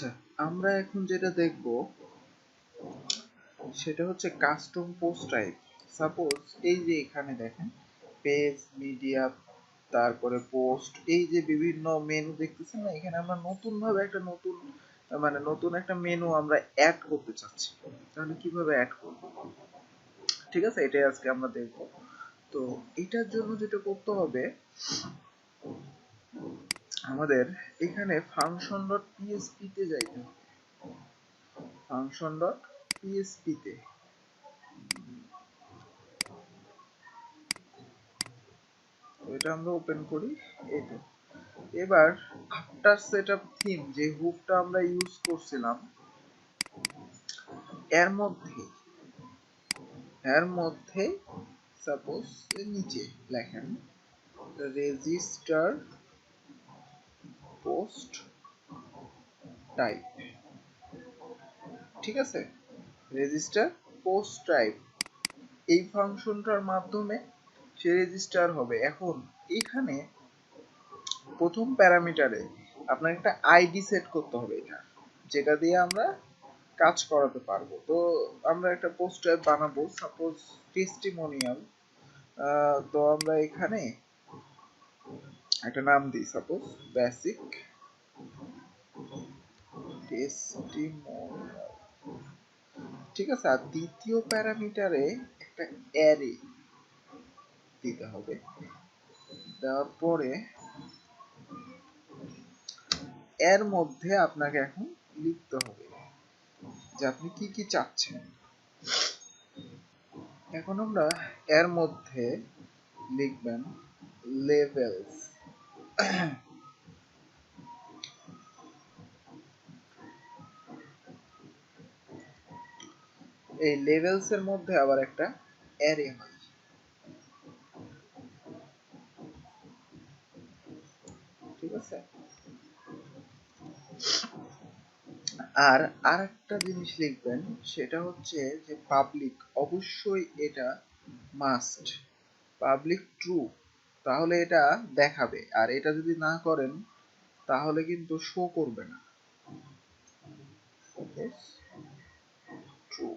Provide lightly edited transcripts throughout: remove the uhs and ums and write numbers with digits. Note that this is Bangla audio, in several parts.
আচ্ছা, আমরা এখন যেটা দেখব সেটা হচ্ছে কাস্টম পোস্ট টাইপ। সাপোজ এই যে এখানে দেখেন পেজ, মিডিয়া, তারপরে পোস্ট, এই যে বিভিন্ন মেনু দেখতেছেন না, এখানে আমরা নতুন ভাবে একটা নতুন একটা মেনু আমরা অ্যাড করতে চাচ্ছি। তাহলে কিভাবে অ্যাড করব? ঠিক আছে, এটাই আজকে আমরা দেখব। তো এটার জন্য যেটা করতে হবে, আমাদের এখানে ফাংশন ডট পিএসপি তে যাইতে হবে। ফাংশন ডট পিএসপি তে এটা আমরা ওপেন করি। এই তো এবার আফটার সেটআপ থিম যে হুকটা আমরা ইউজ করছিলাম, এর মধ্যে এর মধ্যে সাপোজ নিচে লেখেন রেজিস্টার পোস্ট টাইপ। ঠিক আছে, রেজিস্টার পোস্ট টাইপ এই ফাংশনটার মাধ্যমে সে রেজিস্টার হবে। এখন এখানে প্রথম প্যারামিটারে আপনার একটা আইডি সেট করতে হবে, এটা যেটা দিয়ে আমরা কাজ করাতে পারবো। তো আমরা একটা পোস্ট টাইপ বানাবো, সাপোজ টেস্টিমোনিয়াল। তো আমরা এখানে একটা নাম দিই, সাপোজ বেসিক টেস্টিমোনিয়াল। ঠিক আছে, আর দ্বিতীয় প্যারামিটারে একটা অ্যারে দিতে হবে। দেওয়ার পরে এর মধ্যে আপনাকে এখন লিখতে হবে যে আপনি কি কি চাচ্ছেন। এখন আমরা এর মধ্যে লিখবেন লেভেলস। এই লেভেলস এর মধ্যে আবার একটা অ্যারে হয়। ঠিক আছে, আর আরেকটা জিনিস লিখবেন, সেটা হচ্ছে যে পাবলিক, অবশ্যই এটা মাস্ট পাবলিক ট্রু, তাহলে এটা দেখাবে। আর এটা যদি না করেন তাহলে কিন্তু শো করবে না। ট্রু।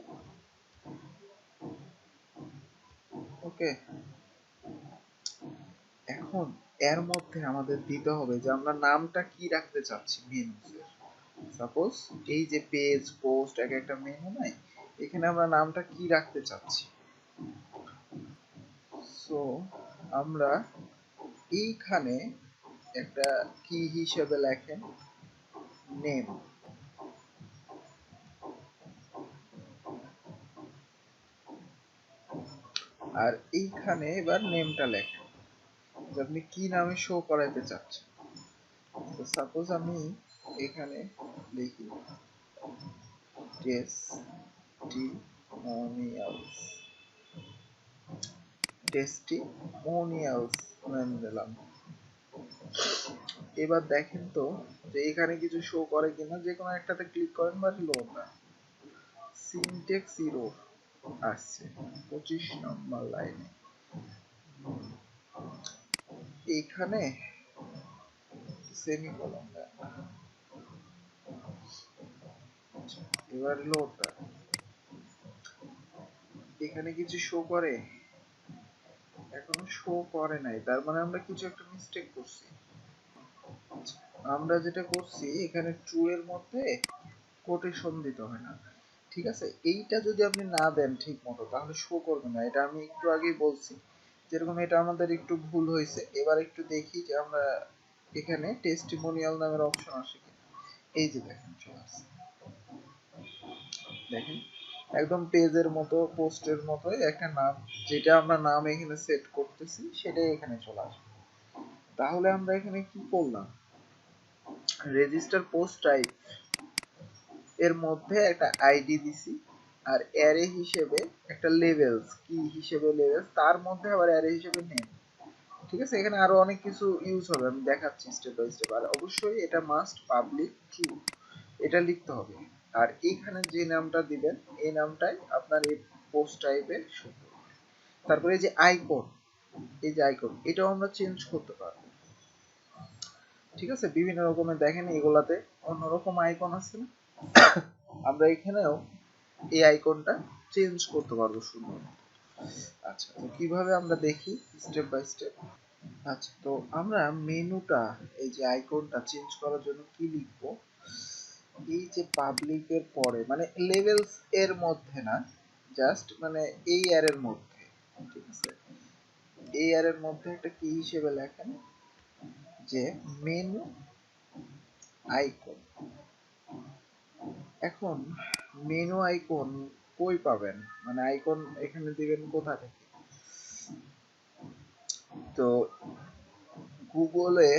ওকে, এখন এর মধ্যে আমাদের দিতে হবে যে আমরা নামটা কি রাখতে চাচ্ছি মেনুজের। সাপোজ এই যে পেজ, পোস্ট, এক একটা মেনু নাই, এখানে আমরা নামটা কি রাখতে চাচ্ছি। সো আমরা এইখানে একটা কি হিসেবে লেখেন নেম। আর এইখানে এবার নেমটা লেখেন যে আপনি কি নামে শো করাইতে চাচ্ছেন। তো সাপোজ আমি এখানে লিখি টেস্টিমোনিয়ালস। টেস্টিমোনিয়ালস নাম দিলাম। এবার দেখেন তো যে এখানে কিছু শো করে কিনা। যে কোনো একটাতে ক্লিক করেন বা রিলোড না। সিনট্যাক্স এরর আসছে 25 নম্বর লাইনে। এইখানে সেমিকোলন দেন। এবার লোড দেন। এখানে কিছু শো করে? এখনো শো করে নাই, তার মানে আমরা কিছু একটা মিস্টেক করছি। আমরা যেটা করছি এখানে ট্রু এর মধ্যে কোটেশন দিতে হয় না। ঠিক আছে, এইটা যদি আপনি না দেন ঠিক মতো তাহলে শো করবে না। এটা আমি একটু আগেই বলছি, যেরকম এটা আমাদের একটু ভুল হয়েছে। এবার একটু দেখি যে আমরা এখানে টেস্টিমোনিয়াল নামের অপশন আসে কিনা। এই যে দেখেন চলে আসছে। দেখেন একদম পেজের মতো, পোস্টের মতোই একটা নাম, যেটা আমরা নাম এখানে সেট করতেছি সেটাই এখানে চলে আসবে। তাহলে আমরা এখানে কি করলাম, রেজিস্টার পোস্ট টাইপ এর মধ্যে একটা আইডি দিছি, আর অ্যারে হিসেবে একটা লেভেলস, কি হিসেবে লেভেলস, তার মধ্যে আবার অ্যারে হিসেবে নেম। ঠিক আছে, এখানে আরো অনেক কিছু ইউজ হবে, আমি দেখাচ্ছি স্টেপ বাই স্টেপ। আর অবশ্যই এটা মাস্ট পাবলিক ট্রু, এটা লিখতে হবে। আর এইখানে যে নামটা দিবেন এই নামটাই আপনার এই পোস্ট টাইপে শো করবে। তারপরে এই যে আইকন, এই যে আইকন, এটাও আমরা চেঞ্জ করতে পারবো। ঠিক আছে, বিভিন্ন রকমের দেখেন এগুলাতে অন্যরকম আইকন আছে না, আমরা এখানেও এই আইকনটা চেঞ্জ করতে পারবো সুন্দর। আচ্ছা, তো কিভাবে আমরা দেখি স্টেপ বাই স্টেপ। আচ্ছা, তো আমরা মেনুটা এই যে আইকনটা চেঞ্জ করার জন্য কি লিখবো, এই যে পাবলিকের পরে মানে লেভেলস এর মধ্যে না, জাস্ট মানে এই এর মধ্যে, ঠিক আছে, এই এর মধ্যে একটা কি হিসেবে লেখেন যে মেনু আইকন। এখন মেনু আইকন কই পাবেন, মানে আইকন এখানে দিবেন কোথা থেকে, তো গুগলে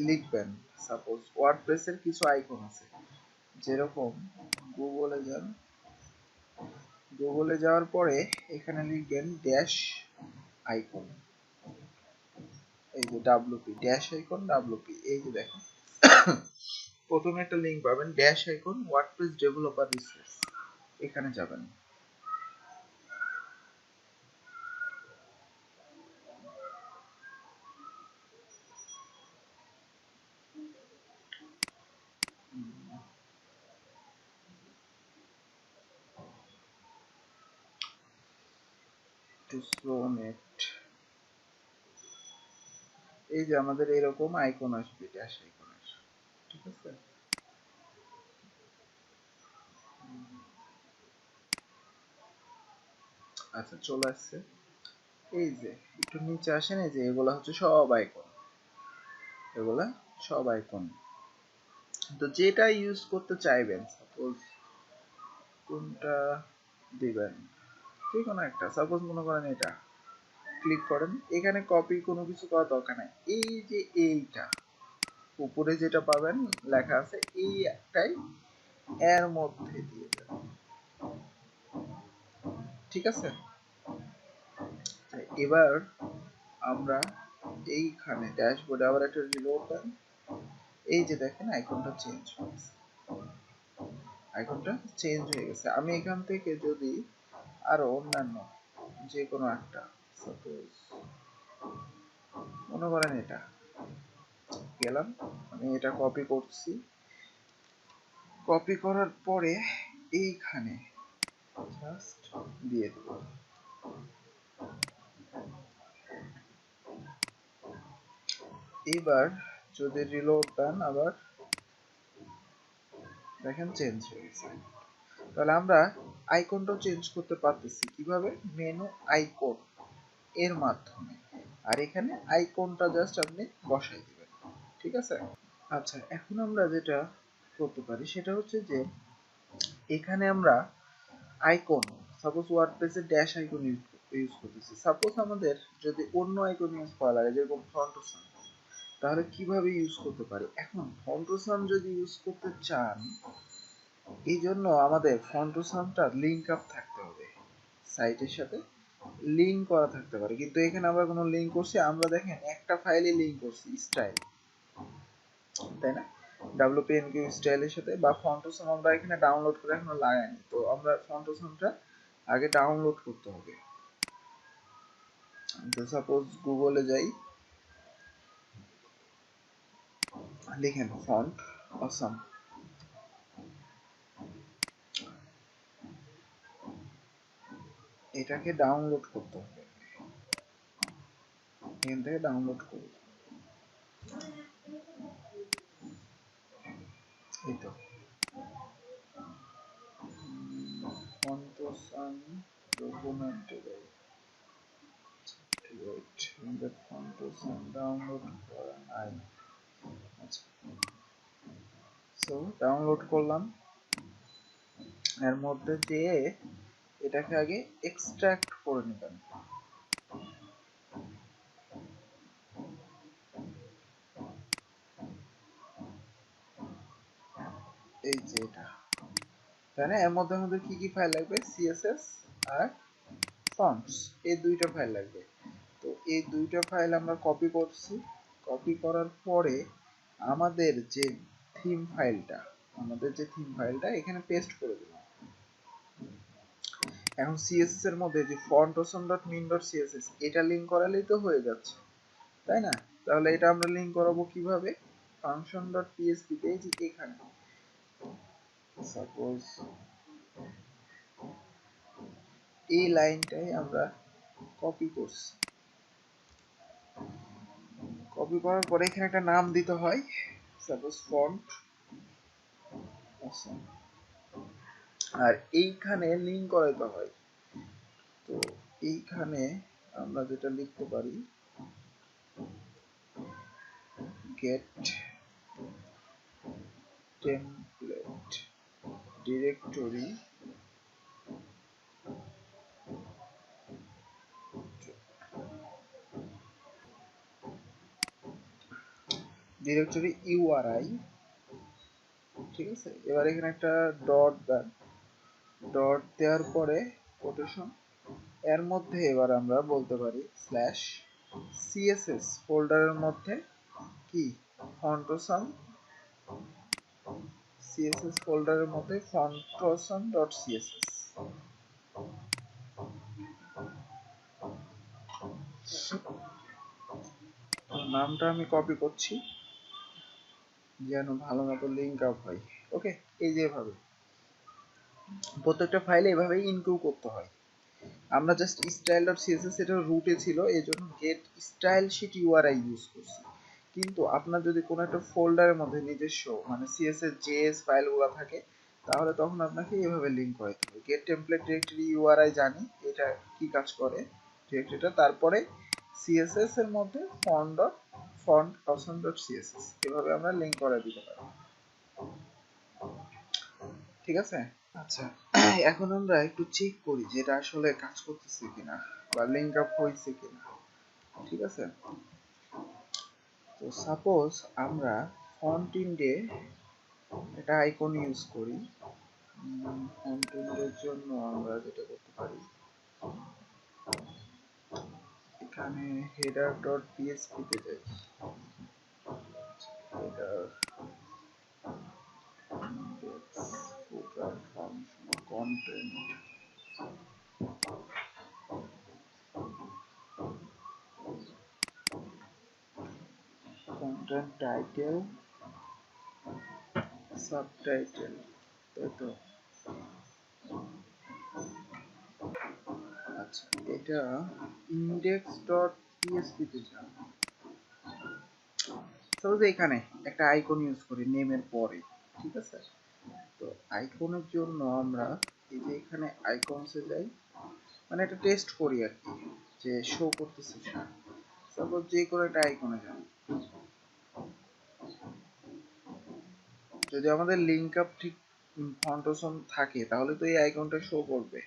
লিখবেন, সাপোজ ওয়ার্ডপ্রেসের কিছু আইকন আছে, যেরকম গুগলে যান, গুগলে যাওয়ার পরে এখানে লিখবেন ড্যাশ আইকন, এই যে ডাব্লিউপি ড্যাশ আইকন ডাব্লিউপি, এই যে দেখেন প্রথমে একটা লিংক পাবেন dash icon WordPress developer resource, এখানে যাবেন। টু স্লো নেট, এই যে আমাদের এরকম আইকন আসবে, ড্যাশ আইকন আসবে, ঠিক আছে। আচ্ছা, চলে আসছে। এই যে একটু নিচে আসেন, এই যে এগুলা হচ্ছে সব আইকন, এগুলা সব আইকন। তো যেটা ইউজ করতে চাইবেন, সাপোজ কোনটা দিবেন, যে কোনো একটা, সাপোজ মনে করেন এটা ক্লিক করেন, এখানে কপি কোনো কিছু করার দরকার নাই, এই যে এইটা উপরে যেটা পাবেন লেখা আছে এই একটাই এর মধ্যে দিয়ে দেন, ঠিক আছে। এবার আমরা এইখানে ড্যাশবোর্ডে আবার একটা রিলোড দেন, এই যে দেখেন আইকনটা চেঞ্জ হয়েছে, আইকনটা চেঞ্জ হয়ে গেছে। আমি এখান থেকে যদি আরো অন্যান্য যে কোনো একটা, সাপোজ মনে করেন এটা গেলাম, আমি এটা কপি করছি, কপি করার পরে এইখানে জাস্ট দিয়ে দেব। এবার যদি রিলোড দেন আবার দেখেন চেঞ্জ হয়ে গেছে। তাহলে আমরা আইকনটাও চেঞ্জ করতে পারতেছি কিভাবে, মেনু আইকন এর মাধ্যমে, আর এখানে আইকনটা জাস্ট আপনি বসাই দিবেন, ঠিক আছে। আচ্ছা, এখন আমরা যেটা করতে পারি সেটা হচ্ছে যে এখানে আমরা আইকন, সাপোজ ওয়ার্ডপ্রেসে ড্যাশ আইকন ইউজ করতেছি, সাপোজ আমাদের যদি অন্য আইকন ইউজ করা লাগে যেরকম ফন্ট ও সান, তাহলে কিভাবে ইউজ করতে পারি। এখন ফন্ট ও সান যদি ইউজ করতে চান, এই জন্য আমাদের ফন্ট ও সানটা লিংক আপ থাকতে হবে, সাইটের সাথে লিংক করা থাকতে পারে, কিন্তু এখানে আমরা কোনো লিংক করছি, আমরা দেখেন একটা ফাইলে লিংক করছি স্টাইল, তাই না, WPNQ স্টাইলের সাথে, বা ফন্টসন আমরা এখানে ডাউনলোড করে এখনো লাগাইনি, তো আমরা ফন্টসনটা আগে ডাউনলোড করতে হবে। তো সাপোজ গুগলে যাই, লিখেন ফন্ট অসম, এটাকে ডাউনলোড করতে হবে, এখান থেকে ডাউনলোড করব, এই তো ফন্টসন ডকুমেন্টে যাই, ওয়েট, আমাদের ফন্টসন ডাউনলোড করা নাই। আচ্ছা, সো ডাউনলোড করলাম, এর মধ্যে যেয়ে এটাকে আগে এক্সট্রাক্ট করে নেবেন, এই যে এটা, তাই না, এর মধ্যে আমাদের কি কি ফাইল লাগবে, সিএসএস আর ফন্টস, এই দুইটা ফাইল লাগবে। তো এই দুইটা ফাইল আমরা কপি করছি, কপি করার পরে আমাদের যে থিম ফাইলটা, এখানে পেস্ট করে দিলাম। এখন সিএসএস এর মধ্যে যে fontosum.min.css এটা লিংক করালেই তো হয়ে যাচ্ছে, তাই না। তাহলে এটা আমরা লিংক করাবো কিভাবে, function.php তে যে এখানে সাপোজ এই লাইনটাই আমরা কপি করছি, কপি করার পরে এখানে একটা নাম দিতে হয়, সাপোজ ফন্ট, আর এইখানে লিঙ্ক করাইতে হয়। তো এইখানে আমরা যেটা লিখতে পারি get template directory URI, ঠিক আছে। এবার এখানে একটা ডট দেন, ডট দেওয়ার পরে কোটেশন, এর মধ্যে এবার আমরা বলতে পারি স্ল্যাশ সিএসএস ফোল্ডারের মধ্যে কি ফন্টোসাম, সিএসএস ফোল্ডারের মধ্যে ফন্টোসাম ডট সিএসএস, নামটা আমি কপি করছি যেন ভালো মতো লিঙ্ক আপ হয়। ওকে, এই যে এভাবে প্রত্যেকটা ফাইলে এভাবেই ইনক্লুড করতে হয়। আমরা জাস্ট style.css এটা রুটে ছিল, এজন্য get style sheet URI use করছি। কিন্তু আপনার যদি কোনো একটা ফোল্ডারের মধ্যে নিজস্ব মানে সিএসএস জেএস ফাইলগুলো থাকে, তাহলে তখন আপনাকে এভাবে লিংক করাতে হবে। গেট টেমপ্লেট ডিরেক্টরি ইউআরআই জানি এটা কি কাজ করে ডিরেক্টরিটা, তারপরে সিএসএস এর মধ্যে ফন্ট অপশন ডট সিএসএস, এভাবে আমরা লিংক করে দিতে পারি। ঠিক আছে। আচ্ছা, এখন আমরা একটু চেক করি যে এটা আসলে কাজ করতেছে কিনা বা লিংক আপ হয়েছে কিনা। ঠিক আছে, তো সাপোজ আমরা ফন্ট ইন্ডে একটা আইকন ইউজ করি। ফন্ট ইন্ডের জন্য আমরা যেটা করতে পারি, এখানে হেডার ডট পিএসপি তে যাই, header index footer function content, content title subtitle, তাই তো। আচ্ছা, এটা index.php তে যান। সাপোজ এখানে একটা আইকন ইউজ করি নেমের পরে, ঠিক আছে। তো আইকনের জন্য আমরা এই যে এখানে আইকনসে যাই, মানে একটা টেস্ট করি আর কি যে শো করতেছে কিনা। সাপোজ যে কোনো একটা আইকনে যান, যদি আমাদের লিংক আপ ঠিক ফন্টোসন থাকে তাহলে তো এই আইকনটা শো করবে,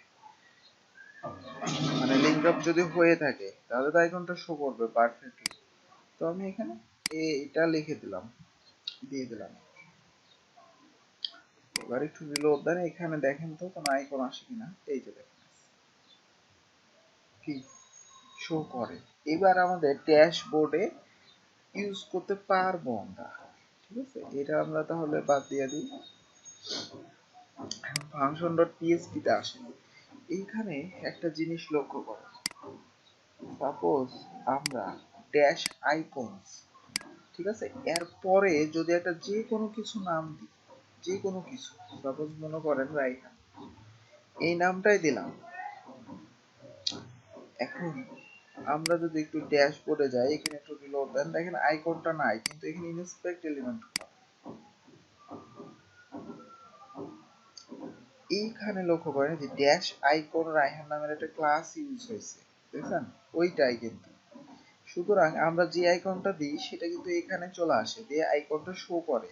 মানে লিংক আপ যদি হয়ে থাকে তাহলে তো আইকনটা শো করবে পারফেক্টলি। তো আমি এখানে এটা লিখে দিলাম, দিয়ে দিলাম। এবার একটু রিলোড দেন, এখানে দেখেন তো কোনো আইকন আসে কিনা। এই যে দেখেন কি শো করে। এবার আমাদের ড্যাশবোর্ডে ইউজ করতে পারবো আমরা। ঠিক আছে, এটা আমরা তাহলে বাদ দিয়ে দিই। ফাংশন ডট পিএসপি তে আসেন, এইখানে একটা জিনিস লক্ষ্য করো, সাপোজ আমরা ড্যাশ আইকনস, ঠিক আছে, এর পরে যদি একটা যে কোনো কিছু নাম দিই, যে কোনো কিছু, সাপোজ মনে করেন রাইহান, এই নামটাই দিলাম। এখন আমরা যদি একটু ড্যাশবোর্ডে যাই, এখানে একটু রিলোড দেন, দেখেন আইকনটা নাই, কিন্তু এখানে ইনস্পেক্ট এলিমেন্ট, এইখানে লক্ষ্য করেন যে ড্যাশ আইকন রায়হান নামের একটা ক্লাস ইউজ হয়েছে, দেখছেন ওইটাই কিন্তু। সুতরাং আমরা যে আইকনটা দিই সেটা কিন্তু এখানে চলে আসে, যে আইকনটা শো করে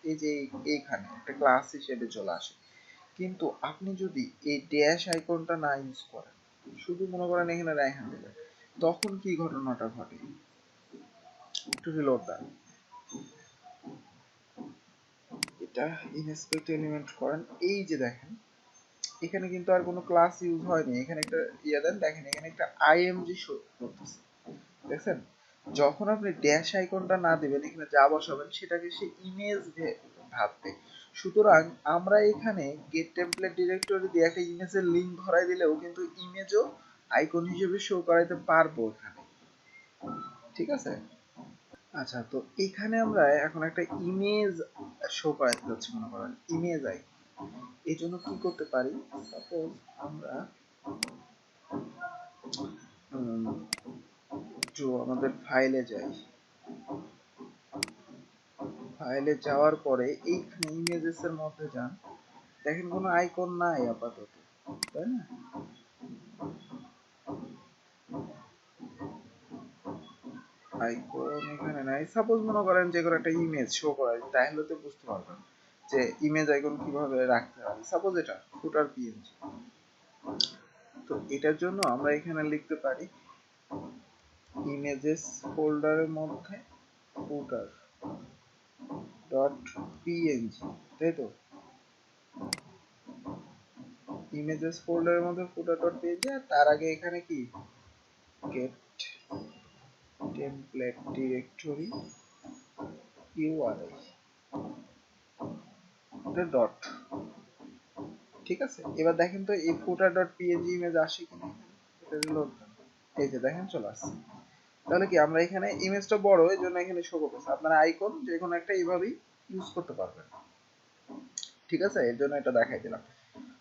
এই যে এইখানে একটা ক্লাস হিসেবে চলে আসে। কিন্তু আপনি যদি এই ড্যাশ আইকনটা না ইউজ করেন, শুধু মনে করেন এখানে রায়হান দিলেন, তখন কি ঘটনাটা ঘটে, একটু রিলোড দেন, এটা ইনস্পেক্ট এলিমেন্ট করেন, এই যে দেখেন এখানে কিন্তু আর কোনো ক্লাস ইউজ হয়নি, এখানে একটা ইয়া দেন, দেখেন এখানে একটা আইএমজি শো করতেছে, দেখছেন। যখন আপনি ড্যাশ আইকনটা না দিবেন, এখানে যা বসাবেন সেটাকে সে ইমেজ ভাববে। সুতরাং আমরা এখানে গেট টেমপ্লেট ডিরেক্টরি দিয়ে একটা ইমেজের লিংক ধরাই দিলেও কিন্তু ইমেজও আইকন হিসেবে শো করাইতে পারবো এখানে। ঠিক আছে, আচ্ছা, তো এখানে আমরা এখন একটা ইমেজ শো করাতে যাচ্ছি, মনে করেন ইমেজ আই। এই জন্য কি করতে পারি, সাপোজ আমরা আমাদের ফাইলে যাই, ফাইলে যাওয়ার পরে এইখানে ইমেজেস এর মধ্যে যান, দেখেন কোনো আইকন নাই আপাতত, তাই না? আইকন এখানে নাই। সাপোজ মনে করেন যে কোনো একটা ইমেজ শো করা, তাহলে তো বুঝতে পারবেন যে ইমেজ আইকন কিভাবে রাখতে হবে। সাপোজ এটা ফুটার পিএনজি, তো এটার জন্য আমরা এখানে লিখতে পারি ইমেজেস ফোল্ডারের মধ্যে ফুটার ডট পিএনজি, তাই তো? ইমেজেস ফোল্ডারের মধ্যে ফুটার ডট পিএনজি, আর তার আগে এখানে কি gate template directory URL dot, ঠিক আছে? এবার দেখেন তো এই ফুটার ডট পিএনজি ইমেজ আসে কিনা, এটা রিলোড দেন, এই যে দেখেন চলে আসছে। তাহলে কি আমরা এখানে ইমেজটা বড়, এই জন্য এখানে শো করতেছে। আপনারা আইকন যে কোনো একটা এইভাবেই ইউজ করতে পারবেন, ঠিক আছে? এর জন্য এটা দেখাই দিলাম।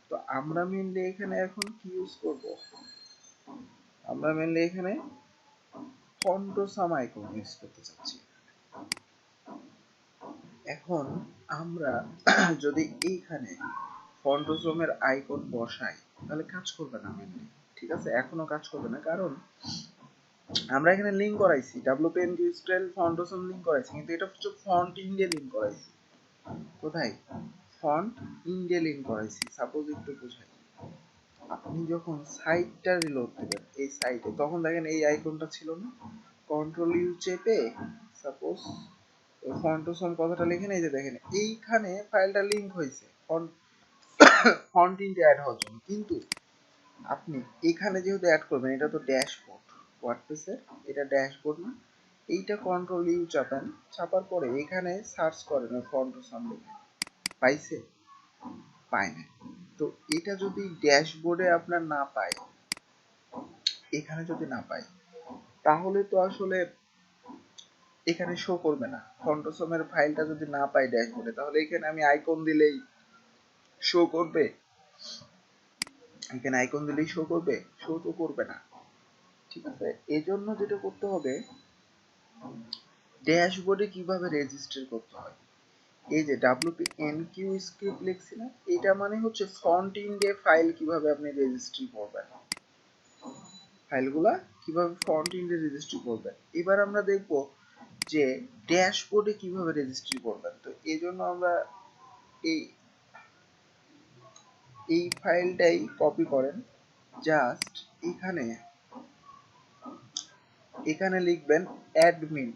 তো আমরা মেইনলি এখানে এখন কি ইউজ করব, আমরা মেইনলি এখানে ফন্টোসাম আইকন ইউজ করতে চাচ্ছি। এখন আমরা যদি এইখানে ফন্টোসামের আইকন বসাই, তাহলে কাজ করবে না মেইনলি, ঠিক আছে? এখনো কাজ করবে না, কারণ আমরা এখানে লিংক করাইছি WPNG স্টাইল ফন্টোসাম লিংক করাইছি, কিন্তু এটা হচ্ছে ফন্ট ইন্ডিয়া লিংক করাইছি। কোথায়? ফন্ট ইন্ডিয়া লিংক করাইছি। সাপোজ একটু বুঝাই, আপনি যখন সাইটটা রিলোড দিবেন এই সাইটে, তখন দেখেন এই আইকনটা ছিল না, কন্ট্রোল ইউ চেপে সাপোজ ফন্টোসাম কথাটা লিখে, এই যে দেখেন এইখানে ফাইলটা লিংক হয়েছে ফন্ট ইন্ডিয়া অ্যাড হওয়ার জন্য। কিন্তু আপনি এখানে যেহেতু অ্যাড করবেন, এটা তো ড্যাশবোর্ড ওয়ার্ডপ্রেসের, এটা ড্যাশবোর্ড না, এইটা কন্ট্রোল ইউ চাপেন, চাপার পরে এখানে সার্চ করেন ফন্টোসাম লিখে, পাইছে? পায় না। তো এটা যদি ড্যাশবোর্ডে আপনার না পায়, এখানে যদি না পাই, তাহলে তো আসলে এখানে শো করবে না। ফন্টোসামের ফাইলটা যদি না পাই ড্যাশবোর্ডে, তাহলে এখানে আমি আইকন দিলেই শো করবে? এখানে আইকন দিলেই শো করবে? শো তো করবে না, ঠিক আছে? এজন্য যেটা করতে হবে, ড্যাশবোর্ডে কিভাবে রেজিস্টার করতে হয়, এই যে WPNQ স্ক্রিপ্ট লিখছি না, এটা মানে হচ্ছে ফ্রন্ট ইন্ডে ফাইল কিভাবে আপনি রেজিস্ট্রি করবেন, ফাইলগুলা কিভাবে ফ্রন্ট ইন্ডে রেজিস্ট্রি করবেন। এবার আমরা দেখব যে ড্যাশবোর্ডে কিভাবে রেজিস্ট্রি করবেন। তো এই জন্য আমরা এই এই ফাইলটাই কপি করেন, জাস্ট এখানে এখানে লিখবেন অ্যাডমিন,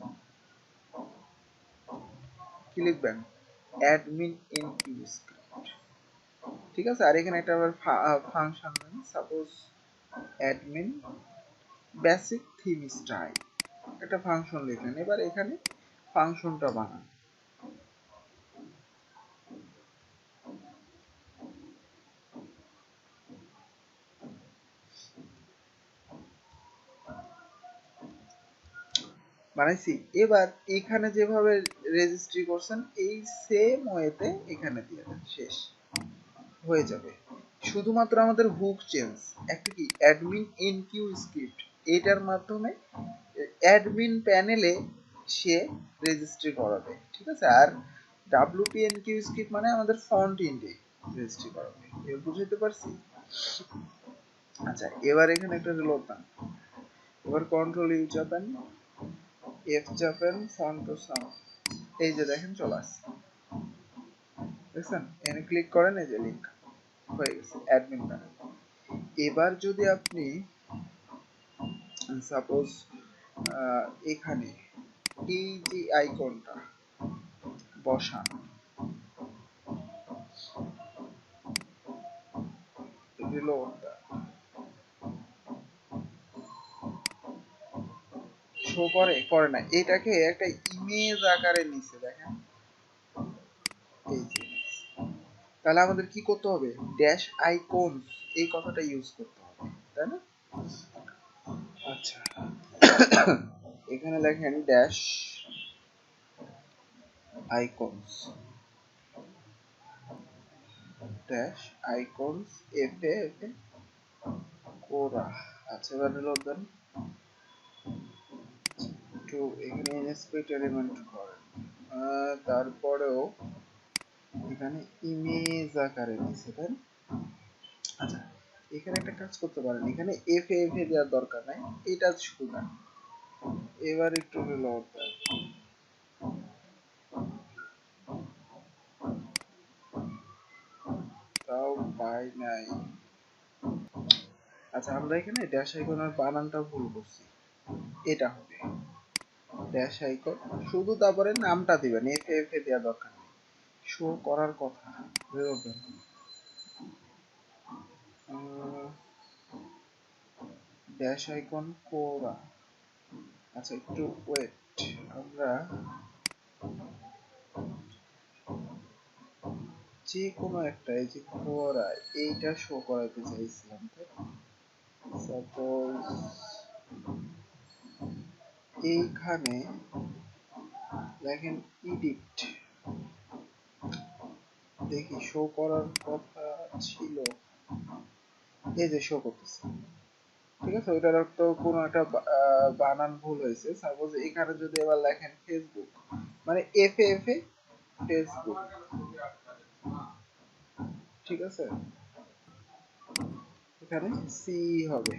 কি লিখবেন? অ্যাডমিন ইন কিউ স্ক্রিপ্ট, ঠিক আছে? আর এখানে একটা আবার ফাংশন দেন, suppose admin basic theme style, একটা ফাংশন লিখলেন। এবার এখানে ফাংশনটা বানান, বানাইছি। এবার এখানে যেভাবে রেজিস্ট্রি করছেন এই সেম ওয়েতে এখানে দিয়ে দেন, শেষ হয়ে যাবে। শুধুমাত্র আমাদের হুক চেঞ্জ, একটা কি অ্যাডমিন ইন কিউ স্ক্রিপ্ট, এটার মাধ্যমে অ্যাডমিন প্যানেলে সে রেজিস্ট্রি করাবে, ঠিক আছে? আর WPNQ স্ক্রিপ্ট মানে আমাদের ফন্ট ইন্ডে রেজিস্ট্রি করাবে। এর বুঝাইতে পারছি? আচ্ছা, এবার এখানে একটা রিলোড দেন, এবার কন্ট্রোল ইউ চাপেন, এফ চাপেন, ফন্টোসাম, এই যে দেখেন চলে আসছে, দেখছেন? এখানে ক্লিক করেন, এই যে লিংক হয়ে গেছে অ্যাডমিন প্যানেল। এবার যদি আপনি সাপোজ এখানে এই যে আইকনটা বসান, রিলোড শো করে করে না, এটাকে একটা ইমেজ আকারে নিছে, দেখেন এই যে। তাহলে আমাদের কি করতে হবে? ড্যাশ আইকন এই কথাটা ইউজ করতে হবে, তাই না? আচ্ছা, এখানে লেখেন dash icons dash icons F কোরা। আচ্ছা এবার রিলোড দেন। একটু এখানে ইনস্পেক্ট এলিমেন্ট করেন, তারপরেও এখানে ইমেজ আকারে দিছে তাই না? আচ্ছা এখানে একটা কাজ করতে পারেন, এখানে এফ এ দেওয়ার দরকার নাই, এটা শুধু দেন। এবার একটু রিলোড দেন। তাও পাই নাই। আচ্ছা আমরা এখানে ড্যাশ আইকনের বানানটা ভুল করছি, এটা হবে ড্যাশ আইকন শুধু, তারপরে নামটা দিবেন, এফ এ দেওয়া দরকার নেই, শো করার কথা। রিলোড দেন। ড্যাশ আইকন কোরা। আচ্ছা একটু ওয়েট, আমরা যে কোনো একটা এই যে কোরা এইটা শো করাতে চাইছিলাম, সাপোজ এইখানে দেখেন ইডিট, দেখি শো করার কথা ছিল, এই যে শো করতেছে, ঠিক আছে ওইটার তো কোনো একটা বানান ভুল হয়েছে। সাপোজ এখানে যদি এবার লেখেন ফেসবুক, মানে এফ এ ফেসবুক, ঠিক আছে এখানে সি হবে,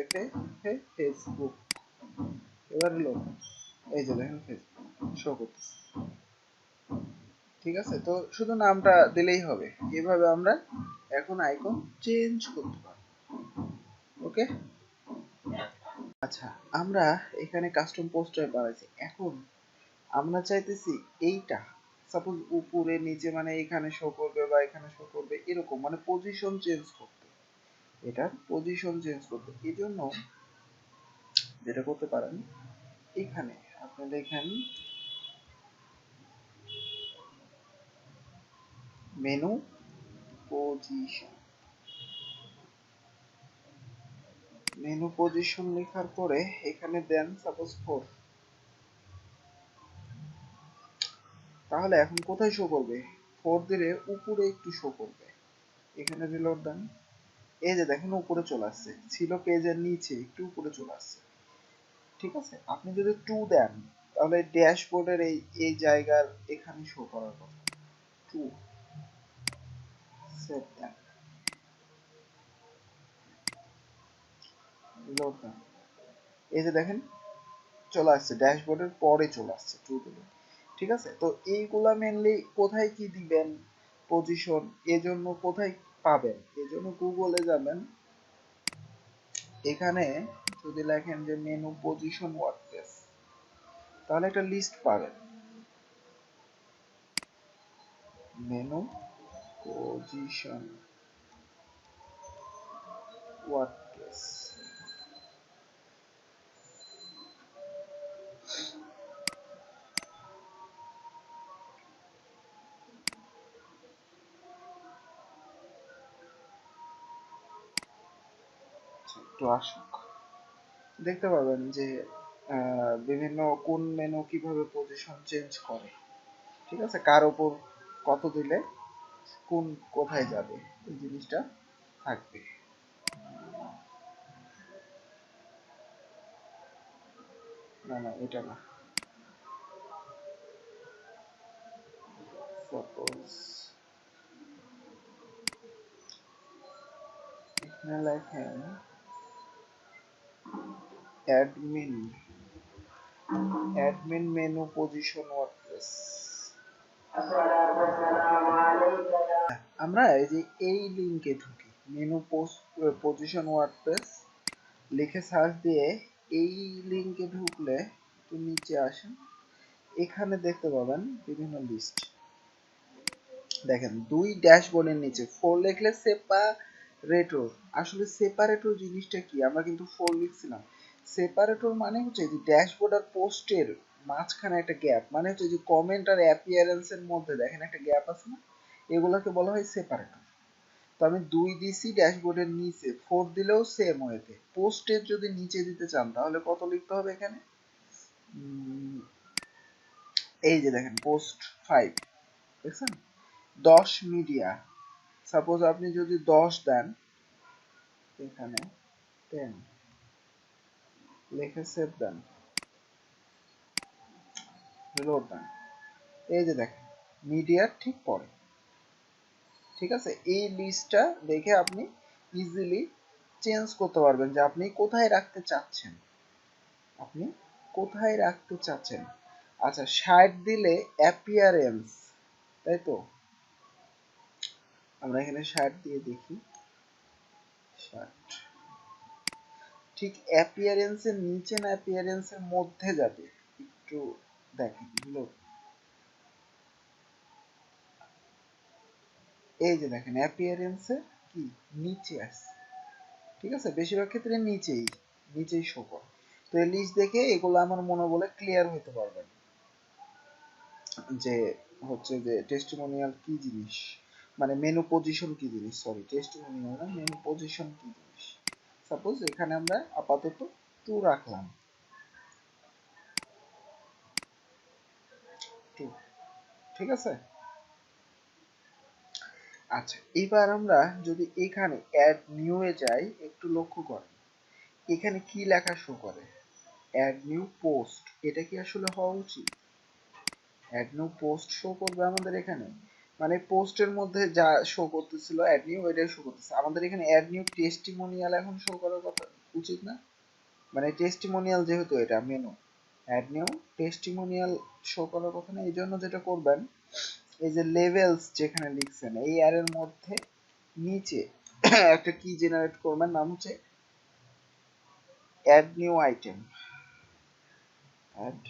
এফ এ ফেসবুক। এবার লোক এই যে দেখেন ফেসবুক শো করতেছে, ঠিক আছে তো শুধু নামটা দিলেই হবে। এভাবে আমরা এখন আইকন চেঞ্জ করতে পারবো। ওকে আচ্ছা আমরা এখানে কাস্টম পোস্টার বানাইছি, এখন আমরা চাইতেছি এইটা সাপোজ উপরে নিচে মানে এখানে শো করবে বা এখানে শো করবে এরকম, মানে পজিশন চেঞ্জ করতে, এটার পজিশন চেঞ্জ করতে। এই জন্য যেটা করতে পারেন, এখানে আপনি দেখেন মেনু পজিশন, মেনু পজিশন লেখার পরে এখানে দেন সাপোজ 4, তাহলে এখন কোথায় শো করবে, 4 দিলে উপরে একটু শো করবে। এখানে রিলোড দেন, এই যে দেখেন উপরে চলে আসছে, ছিল পেজের নিচে একটু উপরে চলে আসছে, ঠিক আছে। আপনি যদি 2 দেন তাহলে ড্যাশবোর্ডের এই এই জায়গার এখানে শো করার কথা, 2 সেভ দেন, রিলোড দেন, এই যে দেখেন চলে আসছে, ড্যাশবোর্ডের পরে চলে আসছে 2 দিলে, ঠিক আছে। তো এইগুলা মেনলি কোথায় কি দিবেন পজিশন, এজন্য কোথায় পাবেন, এজন্য গুগলে যাবেন, এখানে যদি লেখেন যে মেনু পজিশন ওয়ার্ডপ্রেস, তাহলে একটা লিস্ট পাবেন, মেনু পজিশন ওয়ার্ডপ্রেস। একটু আসুক, দেখতে পাবেন যে বিভিন্ন কোন মেনু কিভাবে পজিশন চেঞ্জ করে, ঠিক আছে, কার উপর কত দিলে কোন কোথায় যাবে এই জিনিসটা থাকবে। না না এটা না, সাপোজ এখানে লেখেন admin, admin menu position WordPress. আমরা এই যে এই লিংকে ঢুকি, মেনু পোস্ট পজিশন ওয়ার্ডপ্রেস লিখে সার্চ দিয়ে এই লিংকে ঢুকলে একটু নিচে আসেন, এখানে দেখতে পাবেন বিভিন্ন লিস্ট, দেখেন 2 ড্যাশবোর্ডের নিচে 4 লিখলে সেপারেটর, আসলে সেপারেটর জিনিসটা কি, আমরা কিন্তু 4 লিখছিলাম। সেপারেটর মানে হচ্ছে যে ড্যাশবোর্ড আর পোস্টের মাঝখানে একটা গ্যাপ, মানে হচ্ছে যে কমেন্ট আর অ্যাপিয়ারেন্স এর মধ্যে দেখেন একটা গ্যাপ আছে না, এগুলোকে বলা হয় সেপারেটর। তো আমি 2 দিছি ড্যাশবোর্ডের নিচে, 4 দিলেও সেম ওয়েতে। পোস্টের যদি নিচে দিতে চান তাহলে কত লিখতে হবে এখানে, এই যে দেখেন পোস্ট 5 দেখছেন 10 মিডিয়া, সাপোজ আপনি যদি 10 দেন এখানে 10 লিখে সেভ দেন, রিলোড দেন, এই যে দেখেন মিডিয়ার ঠিক পরে, ঠিক আছে। এই লিস্টটা দেখে আপনি ইজিলি চেঞ্জ করতে পারবেন যে আপনি কোথায় রাখতে চাচ্ছেন, আপনি কোথায় রাখতে চাচ্ছেন। আচ্ছা 60 দিলে অ্যাপিয়ারেন্স, তাই তো আমরা এখানে 60 দিয়ে দেখি, 60 ঠিক অ্যাপিয়ারেন্সের নিচে না অ্যাপিয়ারেন্সের মধ্যে যাবে, একটু দেখেন হলো, এই যে দেখেন অ্যাপিয়ারেন্সের কি নিচে আছে, ঠিক আছে, বেশিরভাগ ক্ষেত্রে নিচেই শো করে। তো এই লিস্ট দেখে এগুলো আমার মনে বলে ক্লিয়ার হতে পারবেন যে হচ্ছে যে টেস্টিমোনিয়াল কি জিনিস, মানে মেনু পজিশন কি জিনিস, সরি টেস্টিমোনিয়াল না, মেনু পজিশন কি জিনিস। সাপোজ এখানে আমরা আপাতত 2 রাখলাম, 2, ঠিক আছে। আচ্ছা এবার আমরা যদি এখানে অ্যাড নিউ এ যাই, একটু লক্ষ্য করেন এখানে কি লেখা শো করে, অ্যাড নিউ পোস্ট, এটা কি আসলে হওয়া উচিত? অ্যাড নিউ পোস্ট শো করবে আমাদের এখানে, মানে পোস্টের মধ্যে যা শো করতেছিল অ্যাড নিউ ওইটাই শো করতেছে আমাদের এখানে, অ্যাড নিউ টেস্টিমোনিয়াল এখন শো করার কথা উচিত না, মানে টেস্টিমোনিয়াল যেহেতু এটা menu, add new testimonial show করার কথা না। এই জন্য যেটা করবেন, এই যে লেভেলস যেখানে লিখছেন এই এর মধ্যে নিচে একটা কি জেনারেট করবেন, নাম হচ্ছে add new item, add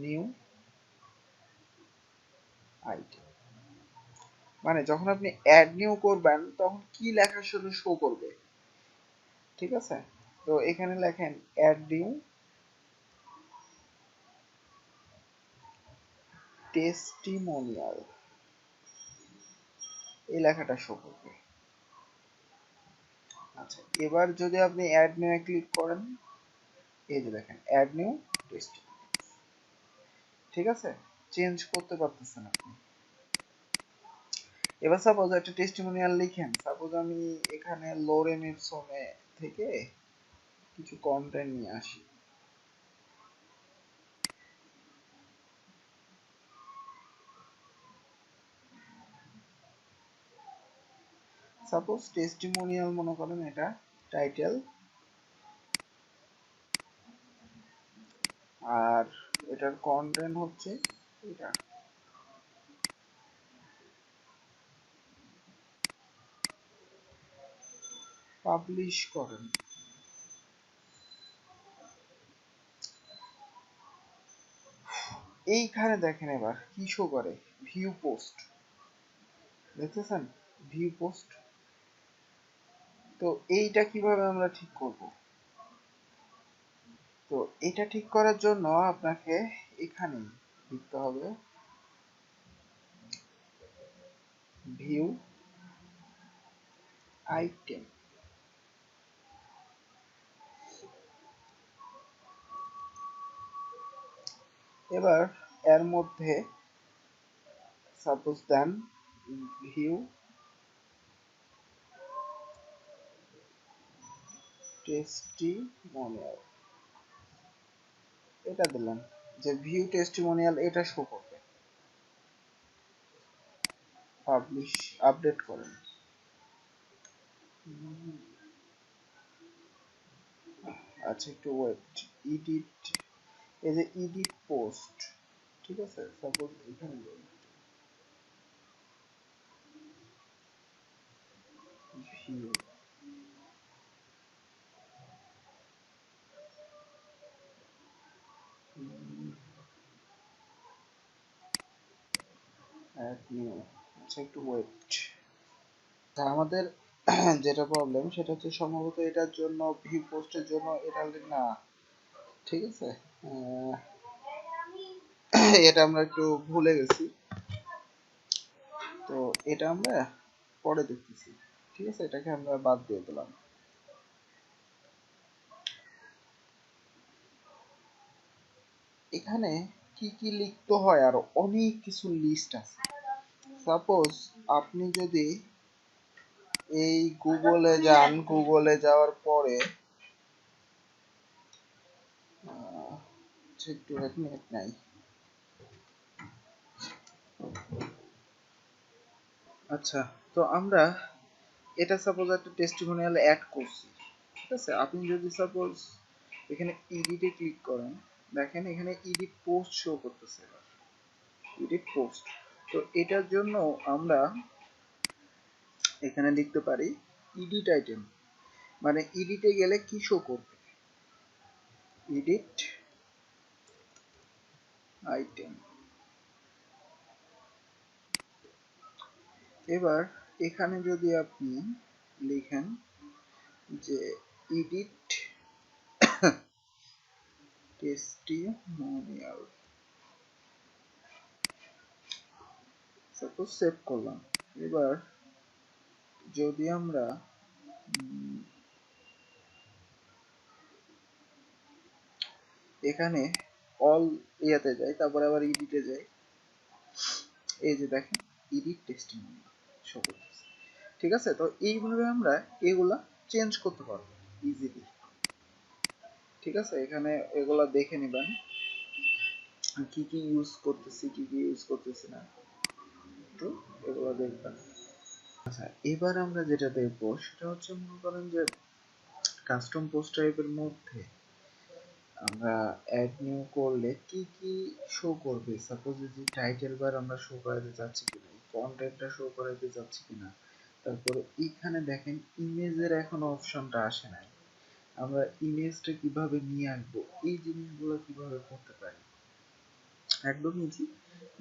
new item, মানে যখন আপনি অ্যাড নিউ করবেন তখন কি লেখা শুধু শো করবে, ঠিক আছে। তো এখানে লেখেন অ্যাড নিউ টেস্টিমোনিয়াল, এই লেখাটা শো করবে। আচ্ছা এবার যদি আপনি অ্যাড নিউ এ ক্লিক করেন, এই যে দেখেন অ্যাড নিউ টেস্টিমোনিয়াল, ঠিক আছে, চেঞ্জ করতে পারতেছেন আপনি। এবার সাপোজ একটা টেস্টিমোনিয়াল লিখেন, সাপোজ আমি এখানে লোরেম ইপসমে থেকে কিছু কন্টেন্ট নিয়ে আসি, সাপোজ টেস্টিমোনিয়াল মনে করেন এটা টাইটেল, আর এটার কন্টেন্ট হচ্ছে এটা, পাবলিশ করেন। এইখানে দেখেন এবার কি শো করে, ভিউ পোস্ট, দেখতেছেন ভিউ পোস্ট। তো এইটা কিভাবে আমরা ঠিক করব, তো এটা ঠিক করার জন্য আপনাকে এখানে লিখতে হবে ভিউ আইটেম, এবার এর মধ্যে সাপোজ দেন ভিউ টেস্টিমোনিয়াল, এটা দিলাম যে ভিউ টেস্টিমোনিয়াল এটা শো করবে, পাবলিশ আপডেট করেন। আচ্ছা একটু ওয়েট, এডিট, এই যে এডিট পোস্ট, ঠিক আছে, সাপোজ এখানে ভিউ অ্যাড নিউ, আচ্ছা একটু ওয়েট। আমাদের যেটা প্রবলেম সেটা হচ্ছে সম্ভবত এটার জন্য ভিউ পোস্টের জন্য এটা না, ঠিক আছে, এটা আমরা একটু ভুলে গেছি, তো এটা আমরা পরে দেখতেছি, ঠিক আছে, এটাকে আমরা বাদ দিয়ে দিলাম। এখানে কি কি লিখতে হয় আরো অনেক কিছু লিস্ট আছে। সাপোজ আপনি যদি এই গুগলে যান, গুগলে যাওয়ার পরে একটু এক মিনিট নাই। আচ্ছা, তো আমরা এটা সাপোজ একটা টেস্টিমোনিয়াল অ্যাড করছি, ঠিক আছে। আপনি যদি সাপোজ এখানে এডিটে ক্লিক করেন, দেখেন এখানে এডিট পোস্ট শো করতেছে, এডিট পোস্ট। তো এটার জন্য আমরা এখানে লিখতে পারি এডিট আইটেম, মানে এডিটে গেলে কি শো করবে, এডিট আইটেম। এবার এখানে যদি আপনি লিখেন যে এডিট টেস্টিমোনিয়াল, সাপোজ সেভ করলাম। এবার যদি আমরা এখানে অল ইয়াতে যাই, তারপরে আবার এডিটে যাই, এই যে দেখেন এডিট টেস্টিমোনিয়াল শো করতেছে, ঠিক আছে। তো এইভাবে আমরা এগুলা চেঞ্জ করতে পারবো ইজিলি, ঠিক আছে। এখানে এগুলা দেখে নেবেন কি কি ইউজ করতেছি, কি কি ইউজ করতেছি না, তো এগুলো দেখবেন। আচ্ছা, এবার আমরা যেটা দেখবো সেটা হচ্ছে মনে করেন যে কাস্টম পোস্ট টাইপের মধ্যে আমরা অ্যাড নিউ করলে কি কি শো করবে। সাপোজ যে টাইটেল বার আমরা শো করাতে চাচ্ছি কিনা, কন্টেন্টটা শো করাতে চাচ্ছি কিনা, তারপরে এখানে দেখেন ইমেজের এখনো অপশনটা আসে নাই, আমরা ইমেজটা কিভাবে নিয়ে আসবো, এই জিনিসগুলো কিভাবে করতে পারি। একদম ইজি,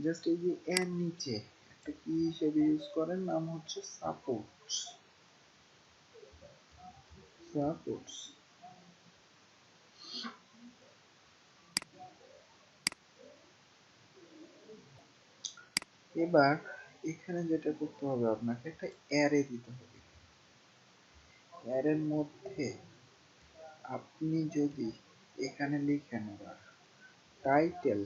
জাস্ট এই যে এর নিচে একটা কি হিসেবে ইউজ করেন, নাম হচ্ছে সাপোর্টস, সাপোর্টস। এবার এখানে যেটা করতে হবে, আপনাকে একটা অ্যারে দিতে হবে। অ্যারের মধ্যে আপনি যদি এখানে লিখেন এবার টাইটেল,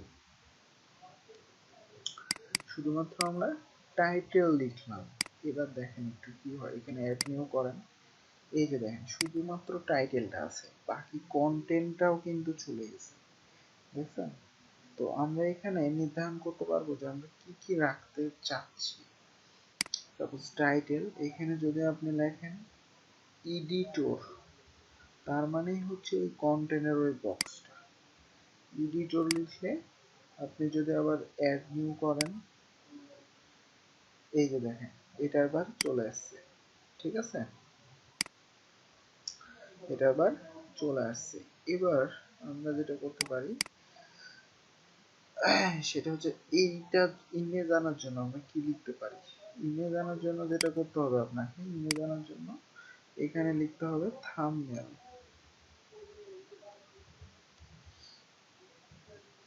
শুধুমাত্র আমরা টাইটেল লিখলাম। এবার দেখেন একটু কি হয়, এখানে অ্যাড নিউ করেন, এই যে দেখেন শুধুমাত্র টাইটেলটা আছে, বাকি কন্টেন্টটাও কিন্তু চলে গেছে, দেখছেন। তো আমরা এখানে নির্ধারণ করতে পারবো যে আমরা কি কি রাখতে চাচ্ছি। সাপোজ টাইটেল, এখানে যদি আপনি লেখেন এডিটর, তার মানেই হচ্ছে ওই কন্টেন্টের ওই বক্সটা এডিটর লিখলে, আপনি যদি আবার অ্যাড নিউ করেন, এই যে দেখেন এটা আবার চলে আসছে, ঠিক আছে, এটা আবার চলে আসছে। এবার আমরা যেটা করতে পারি সেটা হচ্ছে এইটা ইমেজ আনার জন্য আমরা কি লিখতে পারি। ইমেজ আনার জন্য যেটা করতে হবে আপনাকে, ইমেজ আনার জন্য এখানে লিখতে হবে থাম্বনেল,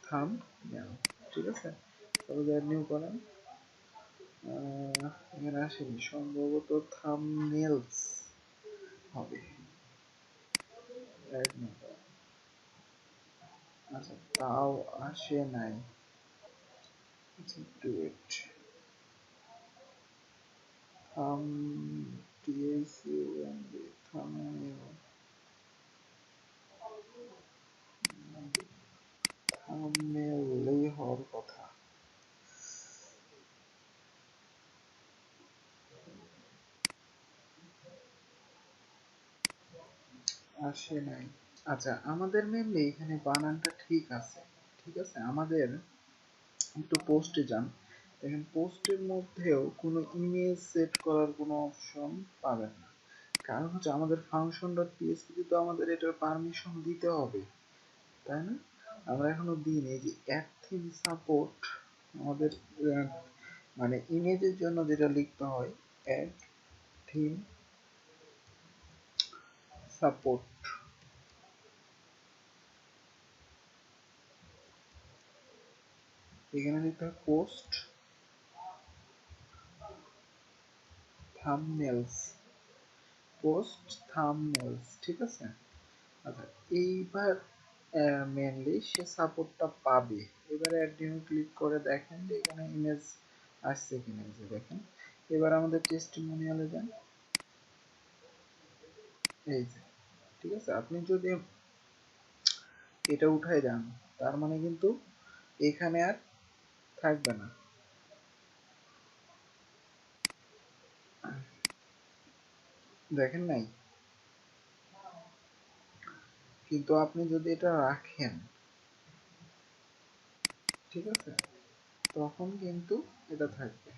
থাম্বনেল, ঠিক আছে। তারপর অ্যাড নিউ করেন, এখানে আসেনি সম্ভবত, থাম্বনেলস হবে, অ্যাড নিউ করেন। আচ্ছা, তাও আসে নাই, একটু ওয়েট, থাম টিএসইউএনডি থাম্বনেল, থাম্বনেলই হওয়ার কথা, আসে নাই। আচ্ছা, আমাদের মেনলি এখানে বানানটা ঠিক আছে, ঠিক আছে। আমাদের একটু পোস্টে যান, দেখেন পোস্টের মধ্যেও কোনো ইমেজ সেট করার কোনো অপশন পাবেন না, কারণ হচ্ছে আমাদের ফাংশন ডট পিএসপি তো আমাদের এটার পারমিশন দিতে হবে, তাই না। আমরা এখনো দিইনি। এই যে অ্যাড থিম সাপোর্ট, আমাদের আহ, মানে ইমেজের জন্য যেটা লিখতে হয়, অ্যাড থিম সাপোর্ট, এখানে লিখতে হয় পোস্ট থাম্বনেলস, পোস্ট থাম্বনেলস, ঠিক আছে। আচ্ছা, এইবার মেনলি সে সাপোর্টটা পাবে। এবারে অ্যাড নিউ ক্লিক করে দেখেন যে এখানে ইমেজ আসছে কিনা, যে দেখেন। এবার আমাদের টেস্টিমোনিয়ালে যান, এই যে ঠিক আছে। আপনি যদি এটা উঠাই দেন তার মানে কিন্তু এখানে আর থাকবে না, দেখেন নাই। কিন্তু আপনি যদি এটা রাখেন, ঠিক আছে, তখন কিন্তু এটা থাকবে।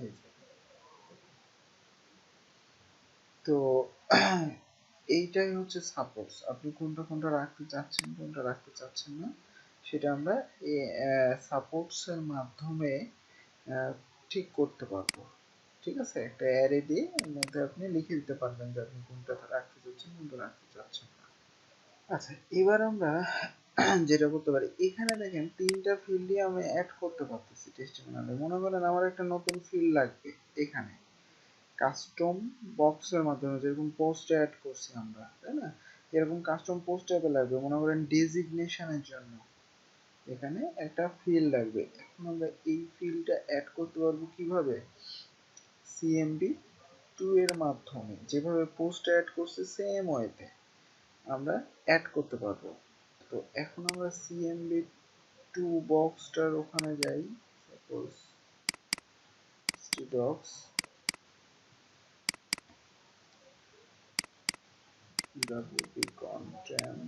এই যে। তো এইটাই হচ্ছে সাপোর্টস। আপনি কোনটা কোনটা রাখতে চাচ্ছেন, কোনটা রাখতে চাচ্ছেন না, সেটা আমরা এই সাপোর্টস এর মাধ্যমে ঠিক করতে পারবো। ঠিক আছে, একটা অ্যারে দিয়ে এর মধ্যে আপনি লিখে দিতে পারবেন যে আপনি কোনটা রাখতে চাচ্ছেন, কোনটা রাখতে চাচ্ছেন না। আচ্ছা, এবার আমরা যেটা করতে পারি, এখানে দেখেন তিনটা ফিল্ডই আমি অ্যাড করতে পারতেছি টেস্টিমোনিয়ালে। মনে করেন আমার একটা নতুন ফিল্ড লাগবে এখানে কাস্টম বক্সের মাধ্যমে, যেরকম পোস্ট অ্যাড করছি আমরা, তাই না? এরকম কাস্টম পোস্ট অ্যাপে লাগবে মনে করেন ডেজিগনেশনের জন্য এখানে একটা ফিল্ড লাগবে। এখন আমরা এই ফিল্ডটা অ্যাড করতে পারবো কিভাবে? সিএমডি 2 এর মাধ্যমে, যেভাবে পোস্ট অ্যাড করছি সেম ওয়েতে আমরা অ্যাড করতে পারবো। তো এখন আমরা সিএমডি 2 বক্সটার ওখানে যাই, সাপোজ ডক্স wp content,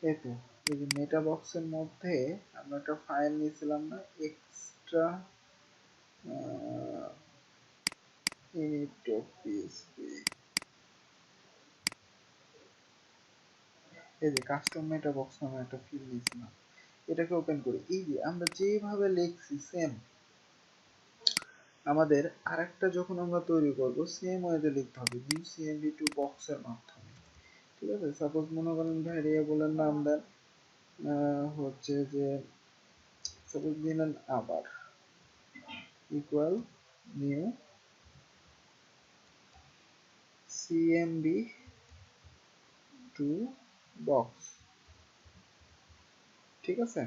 এই তো, এই যে মেটা বক্সের মধ্যে আমরা একটা ফাইল নিয়েছিলাম না, এক্সট্রা init.php, এই যে কাস্টম মেটা বক্স নামে একটা ফাইল নিয়েছিলাম। এটাকে ওপেন করি, এই যে আমরা যেভাবে লিখছি সেম আমাদের আরেকটা যখন আমরা তৈরি করব সেম ওয়েতে লিখতে হবে, নিউ সিএমডি2 বক্সের মাধ্যমে। ঠিক আছে, সাপোজ মনে করেন ভ্যারিয়েবলের নাম দেন হচ্ছে যে সাপোজ দিলেন আবার ইকুয়াল নিউ cmd2 বক্স। ঠিক আছে,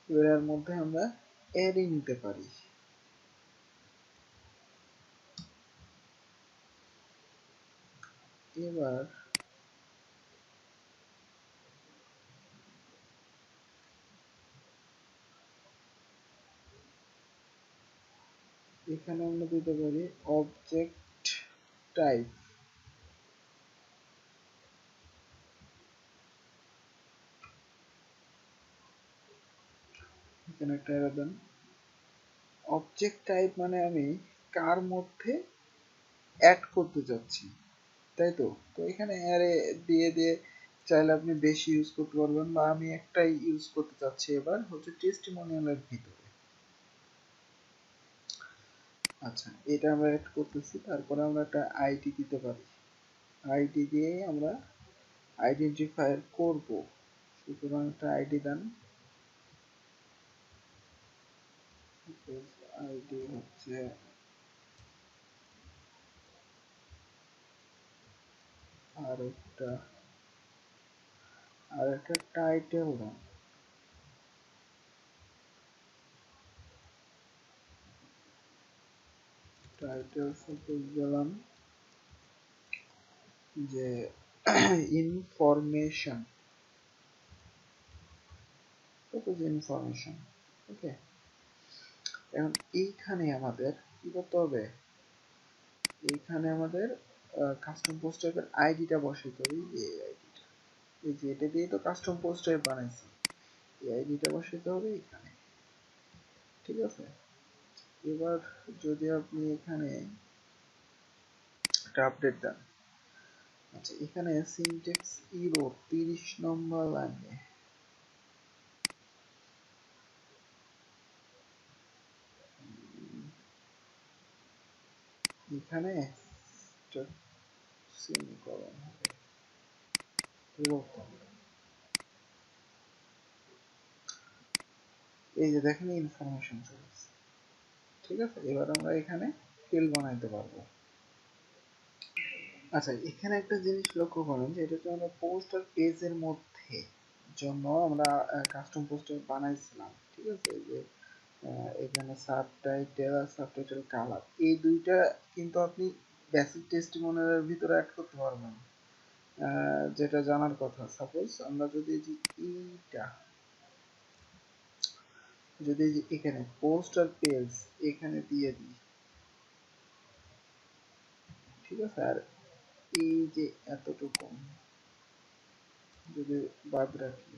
এবার এর মধ্যে আমরা অ্যারে নিতে পারি। এবার এখানে আমরা দিতে পারি অবজেক্ট টাইপ, এখানে একটা অ্যারে দেন। অবজেক্ট টাইপ মানে আমি কার মধ্যে অ্যাড করতে যাচ্ছি, তাই তো। তো এখানে অ্যারে দিয়ে দিয়ে চাইলে আপনি বেশি ইউজ করতে পারবেন, বা আমি একটাই ইউজ করতে চাচ্ছি এবার হচ্ছে টেস্টিমোনিয়ালের ভিতরে। আচ্ছা, এটা আমরা অ্যাড করতেছি, তারপরে আমরা একটা আইডি দিতে পারি। আইডি দিয়ে আমরা আইডেন্টিফায়ার করব, সুতরাং একটা আইডি দেন। আইডি হচ্ছে আর একটা টাইটেল দেন। টাইটেল সাপোজ দিলাম যে ইনফরমেশন, সাপোজ ইনফরমেশন। ওকে, এখন এইখানে আমাদের কি করতে হবে, এইখানে আমাদের কাস্টম পোস্ট টাইপের আইডিটা বসাইতে হবে। এই আইডিটা, এই যে এটা দিয়ে তো কাস্টম পোস্ট টাইপ বানাইছি, এই আইডিটা বসাইতে হবে এখানে। ঠিক আছে, এবার যদি আপনি এখানে একটা আপডেট দেন। আচ্ছা, এখানে সিনট্যাক্স ইরর 30 নম্বর লাইনে, এখানে সেমিকলন হবে, বিভক্ত হবে। এই যে দেখেন ইনফরমেশন চলে আসছে। ঠিক আছে, এবার আমরা এখানে ফিল্ড বানাইতে পারবো। আচ্ছা, এখানে একটা জিনিস লক্ষ্য করেন যে এটা হচ্ছে আমরা পোস্ট আর পেজের মধ্যে জন্য আমরা কাস্টম পোস্টার বানাইছিলাম। ঠিক আছে, যে এখানে সাবটাইটেল আর সাবটাইটেল কালার এই দুইটা কিন্তু আপনি বেসিক টেস্টিমোনিয়ালের ভিতরে অ্যাড করতে পারবেন। যেটা জানার কথা, সাপোজ আমরা যদি এইটা যদি এখানে পোস্ট আর পেজ এখানে দিয়ে দিই, ঠিক আছে, আর এই যে এতটুকু যদি বাদ রাখি,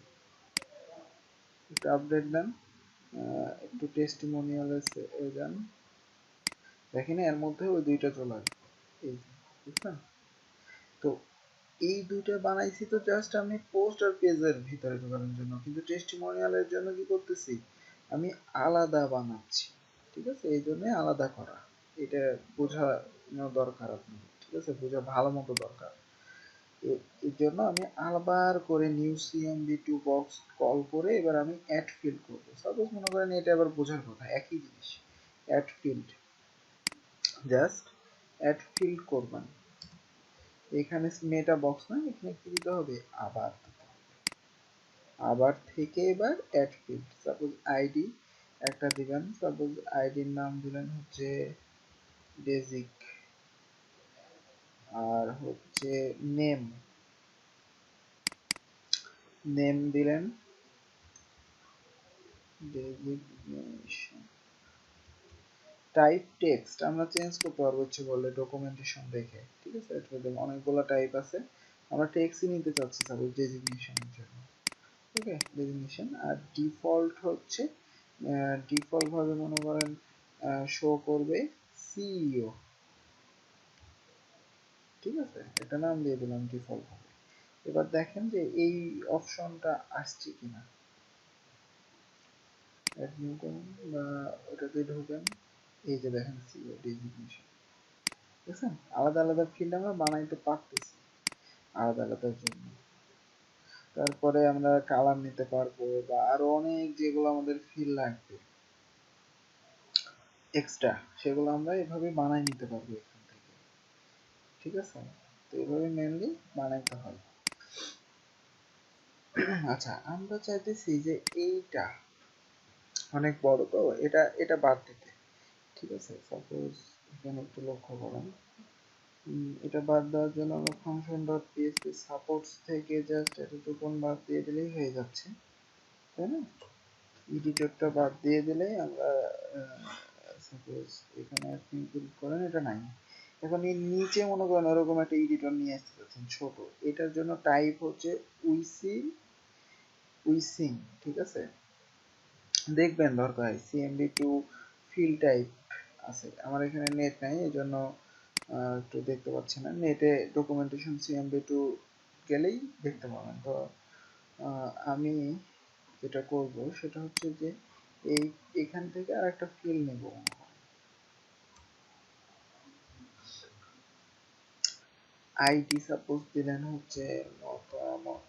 একটু আপডেট দেন, একটু টেস্টিমোনিয়ালে যান, দেখেন এর মধ্যে ওই দুইটা চলে আসবে। এই যে বুঝছেন, তো এই দুইটা বানাইছি তো জাস্ট আমি পোস্ট আর পেজের ভিতরে ঢোকানোর জন্য, কিন্তু টেস্টিমোনিয়ালের জন্য কি করতেছি আমি আলাদা বানাচ্ছি। ঠিক আছে, এই জন্য আলাদা করা, এটা বোঝানো দরকার আপনি। ঠিক আছে, বোঝা ভালো মতো দরকার। এর জন্য আমি আবার করে new CMD two box call করে এবার আমি অ্যাড ফিল্ড করবো। সাপোজ মনে করেন এটা আবার বোঝার কথা, একই জিনিস, add field, just add field করবেন। এখানে মেটা বক্স না, এখানে কি দিতে হবে, আবার আবার থেকে এবার অ্যাড ফিল্ড, সাপোজ আইডি একটা দিবেন, সাপোজ আইডির নাম দিলেন হচ্ছে বেসিক, আর হচ্ছে নেম, নেম দিলেন ডেজিগনেশন, টাইপ টেক্সট আমরা চেঞ্জ করতে পারবো ইচ্ছে করলে ডকুমেন্টেশন দেখে। ঠিক আছে, এটা অনেকগুলো টাইপ আছে, আমরা টেক্সটই নিতে চাচ্ছি সাপোজ ডেজিগনেশনের জন্য। ওকে, ডেজিগনেশন। আর ডিফল্ট হচ্ছে ডিফল্ট ভাবে মনে করেন শো করবে সিইও। ঠিক আছে, এটা নাম দিয়ে দিলাম ডিফল্ট ভাবে। এবার দেখেন যে এই অপশনটা আসছে কিনা, অ্যাড নিউ করুন বা ওটাতে ঢোকেন, এই যে দেখেন সিইও ডেজিগনেশন। দেখছেন, আলাদা আলাদা ফিল্ড আমরা বানাইতে পারতেছি আলাদা আলাদার জন্য। তারপরে আমরা কালার নিতে পারবো বা আরো অনেক যেগুলো আমাদের ফিল লাগবে এক্সট্রা, সেগুলো আমরা এভাবে বানাই নিতে পারবো এখান থেকে। ঠিক আছে, তো এভাবে মেনলি বানাইতে হয়। আচ্ছা, আমরা চাইতেছি যে এইটা অনেক বড়, তো এটা এটা বাদ দিতে। ঠিক আছে, সাপোজ এখানে একটু লক্ষ্য করেন, এটা বাদ দেওয়ার জন্য আমরা ফাংশন ডট পিএইচপি সাপোর্টস থেকে জাস্ট এতটুকুন বাদ দিয়ে দিলেই হয়ে যাচ্ছে, তাই না? এডিটরটা বাদ দিয়ে দিলেই আমরা সাপোজ এখানে আপনি ক্লিক করেন, এটা নাই। এখন এর নিচে মনে করেন ওরকম একটা এডিটর নিয়ে আসতে চাচ্ছেন ছোট, এটার জন্য টাইপ হচ্ছে উইসিং। ঠিক আছে, দেখবেন দরকার সিএমডি টু ফিল টাইপ আছে, আমার এখানে নেট নাই এই জন্য একটু দেখতে পাচ্ছি না, নেটে ডকুমেন্টেশন সিএমডি টু গেলেই দেখতে পাবেন। তো আমি যেটা করব সেটা হচ্ছে যে এই এখান থেকে আর একটা ফিল নেব, আইডি সাপোজ দিলেন হচ্ছে মতামত।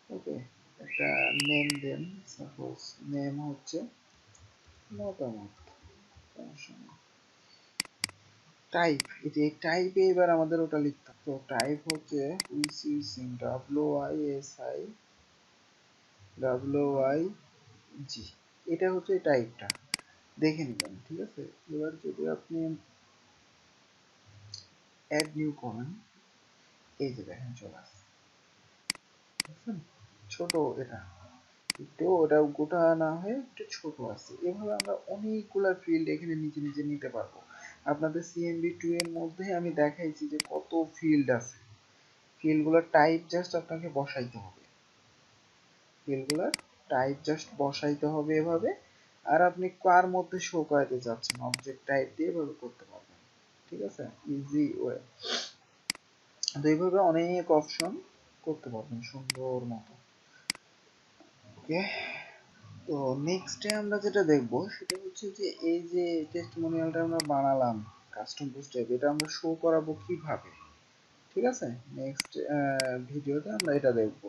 ওকে, একটা নেম দেন, সাপোজ নেম হচ্ছে মতামত, টাইপ, এই যে টাইপে এবার আমাদের ওটা লিখতে হবে। তো টাইপ হচ্ছে উইসিং, WISI এটা হচ্ছে টাইপটা, দেখে নিবেন। ঠিক আছে, এবার যদি আপনি অ্যাড নিউ করেন, এই যে দেখেন চলে আসছে, বুঝছেন, ছোট এটা একটু, ওটা গোটা না হয়ে একটু ছোট আছে। এভাবে আমরা অনেকগুলা ফিল্ড এখানে নিচে নিচে নিতে পারবো। আপনাদের সিএমবি 2 এর মধ্যে আমি দেখাইছি যে কত ফিল্ড আছে, ফিল্ডগুলোর টাইপ জাস্ট আপনাকে বসাইতে হবে, ফিল্ডগুলোর টাইপ জাস্ট বসাইতে হবে এভাবে। আর আপনি কার মধ্যে শো করাতে চাচ্ছেন অবজেক্ট টাইপ দিয়ে এভাবে করতে পারবেন। ঠিক আছে, ইজি ওয়ে। তো এইভাবে অনেক অপশন করতে পারবেন সুন্দর মতো। ওকে, তো নেক্সটে আমরা যেটা দেখব সেটা হচ্ছে যে এই যে টেস্টিমোনিয়ালটা আমরা বানালাম কাস্টম পোস্ট টাইপ, এটা আমরা শো করাবো কিভাবে। ঠিক আছে, নেক্সট ভিডিওতে আমরা এটা দেখব।